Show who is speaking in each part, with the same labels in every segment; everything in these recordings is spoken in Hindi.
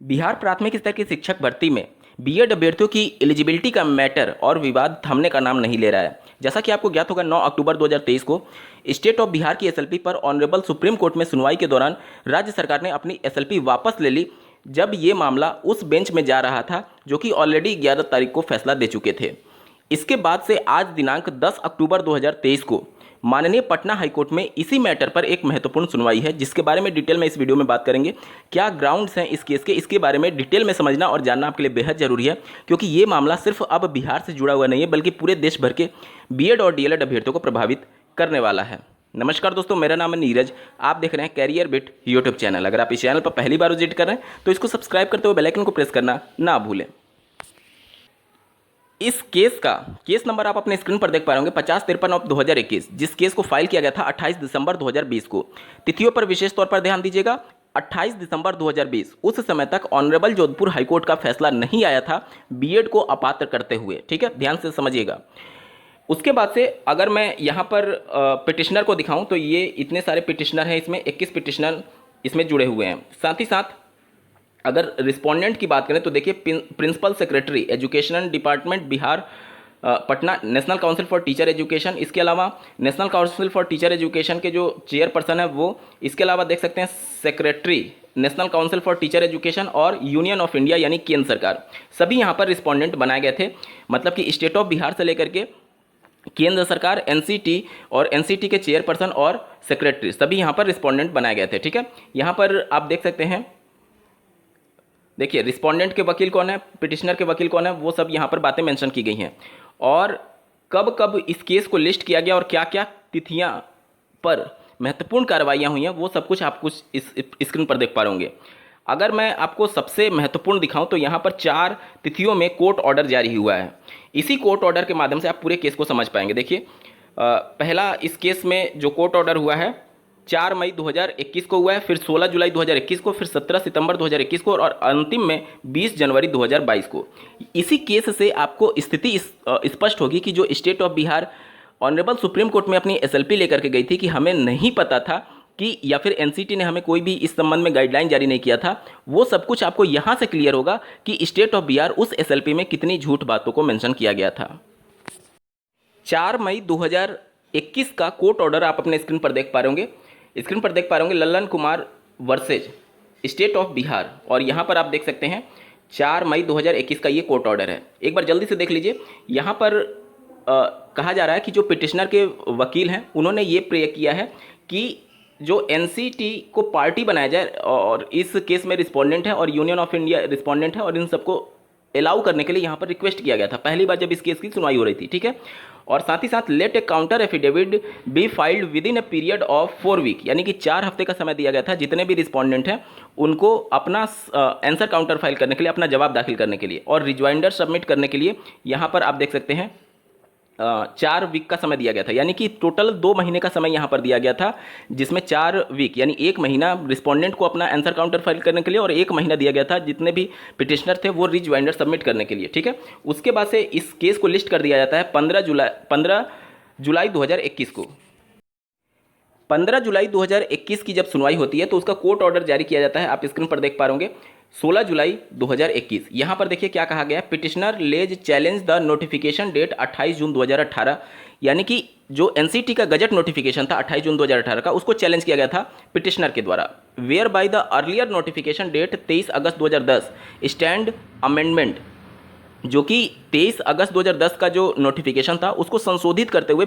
Speaker 1: बिहार प्राथमिक स्तर की शिक्षक भर्ती में बीएड अभ्यर्थियों की एलिजिबिलिटी का मैटर और विवाद थमने का नाम नहीं ले रहा है। जैसा कि आपको ज्ञात होगा, 9 अक्टूबर 2023 को स्टेट ऑफ बिहार की एसएलपी पर ऑनरेबल सुप्रीम कोर्ट में सुनवाई के दौरान राज्य सरकार ने अपनी एसएलपी वापस ले ली, जब ये मामला उस बेंच में जा रहा था जो कि ऑलरेडी 11 तारीख को फैसला दे चुके थे। इसके बाद से आज दिनांक 10 अक्टूबर 2023 को माननीय पटना हाईकोर्ट में इसी मैटर पर एक महत्वपूर्ण सुनवाई है, जिसके बारे में डिटेल में इस वीडियो में बात करेंगे। क्या ग्राउंड्स हैं इस केस के, इसके बारे में डिटेल में समझना और जानना आपके लिए बेहद जरूरी है, क्योंकि ये मामला सिर्फ अब बिहार से जुड़ा हुआ नहीं है, बल्कि पूरे देश भर के बीएड और डीएलएड अभ्यर्थियों को प्रभावित करने वाला है। नमस्कार दोस्तों, मेरा नाम है नीरज। आप देख रहे हैं कैरियर बिट यूट्यूब चैनल। अगर आप इस चैनल पर पहली बार विजिट कर रहे हैं तो इसको सब्सक्राइब करते हुए बेल आइकन को प्रेस करना ना भूलें। इस केस का केस नंबर आप अपने स्क्रीन पर देख पा रहे होंगे, 5053/2021, जिस केस को फाइल किया गया था 28 दिसंबर 2020 को। तिथियों पर विशेष तौर पर ध्यान दीजिएगा। 28 दिसंबर 2020, उस समय तक ऑनरेबल जोधपुर हाईकोर्ट का फैसला नहीं आया था बीएड को अपात्र करते हुए। ठीक है, ध्यान से समझिएगा। उसके बाद से अगर मैं यहाँ पर पिटिशनर को दिखाऊं तो ये इतने सारे पिटिशनर हैं, इसमें 21 पिटिशनर इसमें जुड़े हुए हैं। साथ ही साथ अगर रिस्पोंडेंट की बात करें तो देखिए, principal secretary education department Bihar Patna, national council for teacher education, इसके अलावा national council for teacher education के जो चेयरपर्सन है वो, इसके अलावा देख सकते हैं secretary national council for teacher education और यूनियन ऑफ इंडिया यानी केंद्र सरकार, सभी यहाँ पर रिस्पोंडेंट बनाए गए थे। मतलब कि स्टेट ऑफ बिहार से लेकर के केंद्र सरकार, एनसीटी और एनसीटी के चेयरपर्सन और सेक्रेटरी, सभी यहाँ पर रिस्पोंडेंट बनाए गए थे। ठीक है, यहाँ पर आप देख सकते हैं, देखिए रिस्पोंडेंट के वकील कौन है, पिटिशनर के वकील कौन है, वो सब यहाँ पर बातें मेंशन की गई हैं और कब कब इस केस को लिस्ट किया गया और क्या क्या तिथियाँ पर महत्वपूर्ण कार्रवाइयाँ हुई हैं, वो सब कुछ आप कुछ इस स्क्रीन पर देख पा रहे होंगे। अगर मैं आपको सबसे महत्वपूर्ण दिखाऊं तो यहाँ पर 4 तिथियों में कोर्ट ऑर्डर जारी हुआ है। इसी कोर्ट ऑर्डर के माध्यम से आप पूरे केस को समझ पाएंगे। देखिए, पहला इस केस में जो कोर्ट ऑर्डर हुआ है 4 मई 2021 को हुआ है, फिर 16 जुलाई 2021 को, फिर 17 सितंबर 2021 को और अंतिम में 20 जनवरी 2022 को। इसी केस से आपको स्थिति स्पष्ट होगी कि जो state of Bihar honourable supreme court में अपनी एसएलपी लेकर के गई थी कि हमें नहीं पता था कि, या फिर एनसीटी ने हमें कोई भी इस संबंध में गाइडलाइन जारी नहीं किया था, वो सब कुछ आपको यहाँ से क्लियर होगा कि स्टेट ऑफ बिहार उस एसएलपी में कितनी झूठ बातों को मेंशन किया गया था। 4 मई 2021 का कोर्ट ऑर्डर आप अपने स्क्रीन पर देख पा रहे होंगे। स्क्रीन पर देख पा रहे होंगे Lalan Kumar versus state of Bihar, और यहाँ पर आप देख सकते हैं 4 मई 2021 का ये कोर्ट ऑर्डर है। एक बार जल्दी से देख लीजिए। यहाँ पर कहा जा रहा है कि जो पिटिशनर के वकील हैं उन्होंने ये प्रे किया है कि जो एनसीटी को पार्टी बनाया जाए, और इस केस में रिस्पोंडेंट है और यूनियन ऑफ इंडिया रिस्पोंडेंट है, और इन सबको अलाउ करने के लिए यहाँ पर रिक्वेस्ट किया गया था पहली बार जब इस केस की सुनवाई हो रही थी। ठीक है, और साथ ही साथ let a counter affidavit be filed with in a period of 4 week, यानी कि 4 हफ्ते का समय दिया गया था जितने भी रिस्पोंडेंट हैं उनको अपना आंसर काउंटर फाइल करने के लिए, अपना जवाब दाखिल करने के लिए, और रिजॉइंडर सबमिट करने के लिए यहाँ पर आप देख सकते हैं 4 वीक का समय दिया गया था। यानी कि टोटल 2 महीने का समय यहाँ पर दिया गया था, जिसमें 4 वीक यानी 1 महीना रिस्पोंडेंट को अपना आंसर काउंटर फाइल करने के लिए और 1 महीना दिया गया था जितने भी पिटिशनर थे वो रिजॉइंडर सबमिट करने के लिए। ठीक है, उसके बाद से इस केस को लिस्ट कर दिया जाता है 15 जुलाई 2021 को। 15 जुलाई 2021 की जब सुनवाई होती है तो उसका कोर्ट ऑर्डर जारी किया जाता है। आप स्क्रीन पर देख पा रहे होंगे 16 जुलाई 2021। यहाँ पर देखिए क्या कहा गया है, petitioner lays challenge the notification date 28 June 2018, यानी कि जो एनसीटी का गजट नोटिफिकेशन था 28 जून 2018 का, उसको चैलेंज किया गया था पिटिशनर के द्वारा। Whereby the earlier notification date 23 August 2010 stand amendment, जो कि 23 अगस्त 2010 का जो नोटिफिकेशन था उसको संशोधित करते हुए,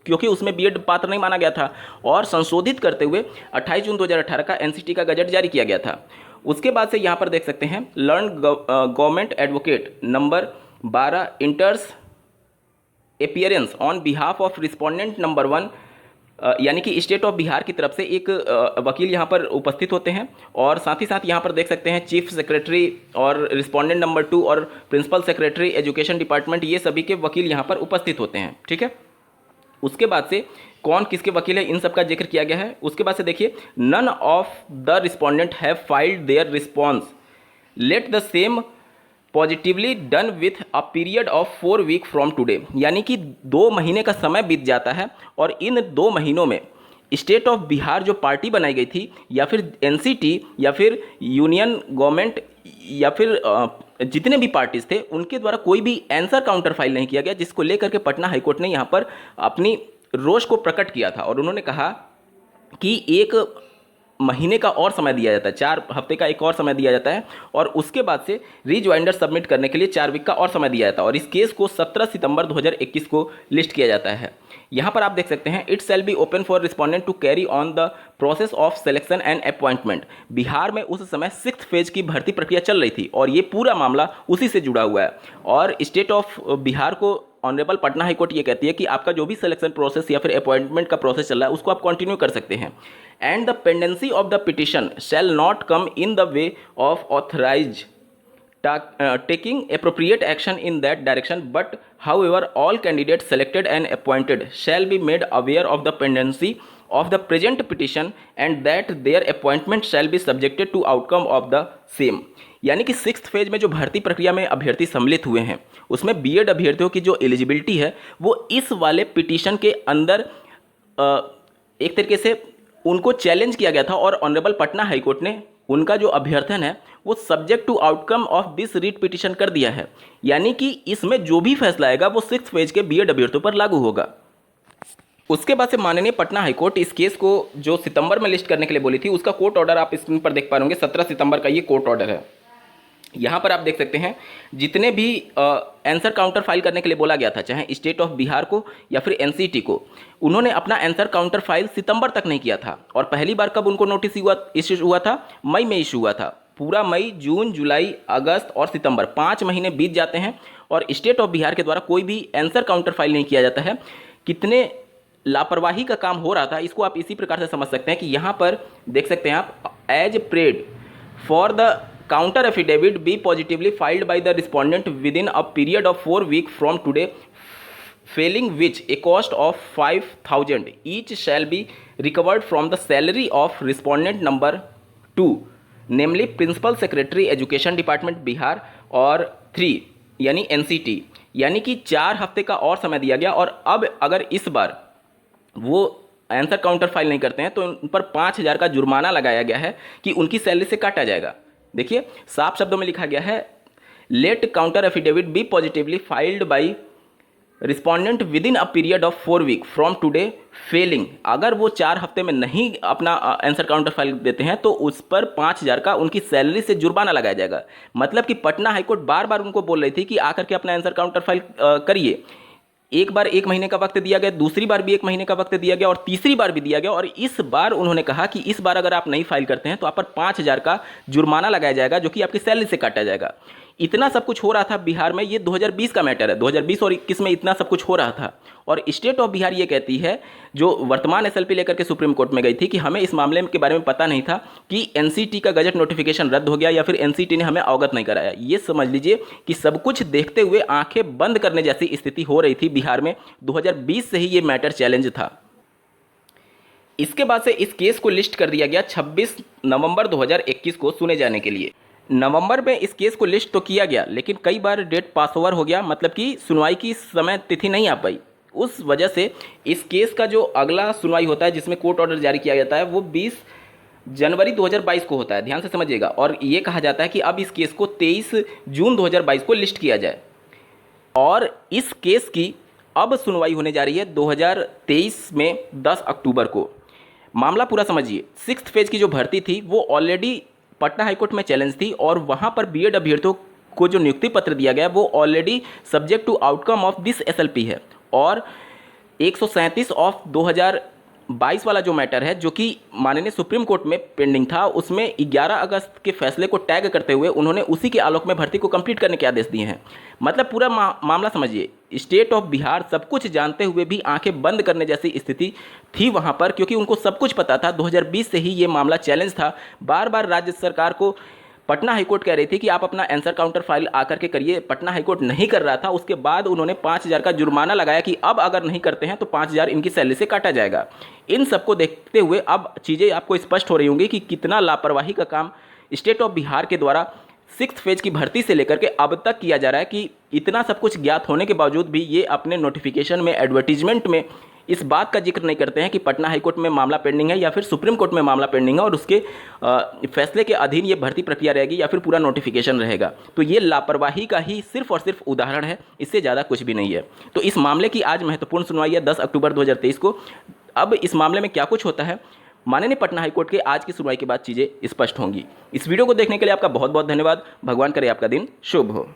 Speaker 1: क्योंकि उसमें बीएड पात्र नहीं माना गया था, और संशोधित करते हुए 28 जून 2018 का एनसीटी का गजट जारी किया गया था। उसके बाद से यहाँ पर देख सकते हैं learn government advocate number 12 इंटर्स appearance on behalf of respondent number 1, यानी कि स्टेट ऑफ बिहार की तरफ से एक वकील यहाँ पर उपस्थित होते हैं, और साथ ही साथ यहाँ पर देख सकते हैं चीफ सेक्रेटरी और रिस्पोंडेंट नंबर 2 और प्रिंसिपल सेक्रेटरी एजुकेशन डिपार्टमेंट, ये सभी के वकील यहाँ पर उपस्थित होते हैं। ठीक है, उसके बाद से कौन किसके वकील है इन सब का जिक्र किया गया है। उसके बाद से देखिए, none of the respondent have filed their response, let the same positively done with a period of 4 week from today, यानी कि 2 महीने का समय बीत जाता है और इन 2 महीनों में स्टेट ऑफ बिहार जो पार्टी बनाई गई थी, या फिर एनसीटी या फिर यूनियन गवर्नमेंट या फिर जितने भी पार्टीज थे उनके द्वारा कोई भी आंसर काउंटर फाइल नहीं किया गया, जिसको लेकर के पटना हाईकोर्ट ने यहाँ पर अपनी रोष को प्रकट किया था और उन्होंने कहा कि 1 महीने का और समय दिया जाता है, 4 हफ्ते का एक और समय दिया जाता है और उसके बाद से रीज्वाइंडर सबमिट करने के लिए 4 वीक का और समय दिया जाता है और इस केस को 17 सितंबर 2021 को लिस्ट किया जाता है। यहाँ पर आप देख सकते हैं, it shall be open for respondent to carry on the process of selection and appointment. Bihar में उस समय 6th फेज की भर्ती प्रक्रिया चल रही थी और ये पूरा मामला उसी से जुड़ा हुआ है और स्टेट ऑफ बिहार को ऑनरेबल पटना हाईकोर्ट ये कहती है कि आपका जो भी सिलेक्शन प्रोसेस या फिर अपॉइंटमेंट का प्रोसेस चल रहा है उसको आप कंटिन्यू कर सकते हैं। And the pendency of the petition shall not come in the way of authorize taking appropriate action in that direction, but however all candidates selected and appointed shall be made aware of the pendency of the present petition and that their appointment shall be subjected to outcome of the same। यानी कि 6th फेज में जो भर्ती प्रक्रिया में अभ्यर्थी सम्मिलित हुए हैं उसमें बीएड अभ्यर्थियों की जो एलिजिबिलिटी है वो इस वाले पिटीशन के अंदर एक तरीके से उनको चैलेंज किया गया था और ऑनरेबल पटना हाईकोर्ट ने उनका जो अभ्यर्थन है वो subject to outcome of this writ petition कर दिया है। यानी कि इसमें जो भी फैसला आएगा वो 6th फेज के बीएड अभ्यर्थियों पर लागू होगा। उसके बाद से माननीय पटना हाईकोर्ट इस केस को जो सितंबर में लिस्ट करने के लिए बोली थी उसका कोर्ट ऑर्डर आप स्क्रीन पर देख पा रहे होंगे, 17 सितंबर का ये कोर्ट ऑर्डर है। यहाँ पर आप देख सकते हैं जितने भी आंसर काउंटर फाइल करने के लिए बोला गया था, चाहे स्टेट ऑफ बिहार को या फिर एनसीटी को, उन्होंने अपना आंसर काउंटर फाइल सितंबर तक नहीं किया था और पहली बार कब उनको नोटिस इशू हुआ था, मई में इशू हुआ था। पूरा मई, जून, जुलाई, अगस्त और सितंबर 5 महीने बीत जाते हैं और स्टेट ऑफ बिहार के द्वारा कोई भी आंसर काउंटर फाइल नहीं किया जाता है। कितने लापरवाही का काम हो रहा था इसको आप इसी प्रकार से समझ सकते हैं कि यहाँ पर देख सकते हैं आप, as prayed for the counter affidavit be positively filed by the respondent within a period of 4 weeks from today, failing which a cost of 5,000 each shall be recovered from the salary of respondent number 2, namely Principal Secretary Education Department Bihar और 3 यानी NCT। यानी कि 4 हफ्ते का और समय दिया गया और अब अगर इस बार वो आंसर काउंटर फाइल नहीं करते हैं तो उन पर 5,000 का जुर्माना लगाया गया है कि उनकी सैलरी से काटा जाएगा। देखिए साफ शब्दों में लिखा गया है, let counter affidavit be positively filed by respondent with in a period of 4 week from today, failing अगर वो 4 हफ्ते में नहीं अपना आंसर काउंटर फाइल देते हैं तो उस पर 5,000 का उनकी सैलरी से जुर्माना लगाया जाएगा। मतलब कि पटना हाईकोर्ट बार बार उनको बोल रही थी कि आकर के अपना आंसर काउंटर फाइल करिए। एक बार 1 महीने का वक्त दिया गया, दूसरी बार भी 1 महीने का वक्त दिया गया और तीसरी बार भी दिया गया और इस बार उन्होंने कहा कि इस बार अगर आप नहीं फाइल करते हैं तो आप पर 5,000 का जुर्माना लगाया जाएगा जो कि आपकी सैलरी से काटा जाएगा। इतना सब कुछ हो रहा था बिहार में, ये 2020 का मैटर है, 2020 और 21 में इतना सब कुछ हो रहा था और स्टेट ऑफ बिहार ये कहती है, जो वर्तमान एसएलपी लेकर के सुप्रीम कोर्ट में गई थी, कि हमें इस मामले के बारे में पता नहीं था कि एनसीटी का गजट नोटिफिकेशन रद्द हो गया या फिर एनसीटी ने हमें अवगत नहीं कराया। ये समझ लीजिए कि सब कुछ देखते हुए आंखें बंद करने जैसी स्थिति हो रही थी बिहार में। 2020 से ही ये मैटर चैलेंज था। इसके बाद से इस केस को लिस्ट कर दिया गया 26 नवंबर 2021 को सुने जाने के लिए। नवंबर में इस केस को लिस्ट तो किया गया लेकिन कई बार डेट पास ओवर हो गया, मतलब कि सुनवाई की समय तिथि नहीं आ पाई। उस वजह से इस केस का जो अगला सुनवाई होता है जिसमें कोर्ट ऑर्डर जारी किया जाता है वो 20 जनवरी 2022 को होता है, ध्यान से समझिएगा। और ये कहा जाता है कि अब इस केस को 23 जून 2022 को लिस्ट किया जाए और इस केस की अब सुनवाई होने जा रही है 2023 में 10 अक्टूबर को। मामला पूरा समझिए, 6th फेज की जो भर्ती थी वो ऑलरेडी पटना हाईकोर्ट में चैलेंज थी और वहाँ पर बीएड अभ्यर्थियों को जो नियुक्ति पत्र दिया गया वो already subject to outcome of this SLP है। और 137 ऑफ 2022 वाला जो मैटर है जो कि माननीय सुप्रीम कोर्ट में पेंडिंग था, उसमें 11 अगस्त के फैसले को टैग करते हुए उन्होंने उसी के आलोक में भर्ती को कंप्लीट करने के आदेश दिए हैं। मतलब पूरा मामला समझिए, स्टेट ऑफ बिहार सब कुछ जानते हुए भी आंखें बंद करने जैसी स्थिति थी वहाँ पर, क्योंकि उनको सब कुछ पता था। 2020 से ही ये मामला चैलेंज था। बार बार राज्य सरकार को पटना हाईकोर्ट कह रही थी कि आप अपना आंसर काउंटर फाइल आकर के करिए, पटना हाईकोर्ट नहीं कर रहा था। उसके बाद उन्होंने 5,000 का जुर्माना लगाया कि अब अगर नहीं करते हैं तो 5,000 इनकी सैलरी से काटा जाएगा। इन सबको देखते हुए अब चीज़ें आपको स्पष्ट हो रही होंगी कि कितना लापरवाही का काम स्टेट ऑफ बिहार के द्वारा 6th फेज की भर्ती से लेकर के अब तक किया जा रहा है। कि इतना सब कुछ ज्ञात होने के बावजूद भी ये अपने नोटिफिकेशन में, एडवर्टीजमेंट में इस बात का जिक्र नहीं करते हैं कि पटना हाईकोर्ट में मामला पेंडिंग है या फिर सुप्रीम कोर्ट में मामला पेंडिंग है और उसके फैसले के अधीन ये भर्ती प्रक्रिया रहेगी या फिर पूरा नोटिफिकेशन रहेगा। तो ये लापरवाही का ही सिर्फ और सिर्फ उदाहरण है, इससे ज़्यादा कुछ भी नहीं है। तो इस मामले की आज महत्वपूर्ण सुनवाई है 10 अक्टूबर 2023 को। अब इस मामले में क्या कुछ होता है, माननीय पटना हाईकोर्ट के आज की सुनवाई के बाद चीज़ें स्पष्ट होंगी। इस वीडियो को देखने के लिए आपका बहुत बहुत धन्यवाद। भगवान करे आपका दिन शुभ हो।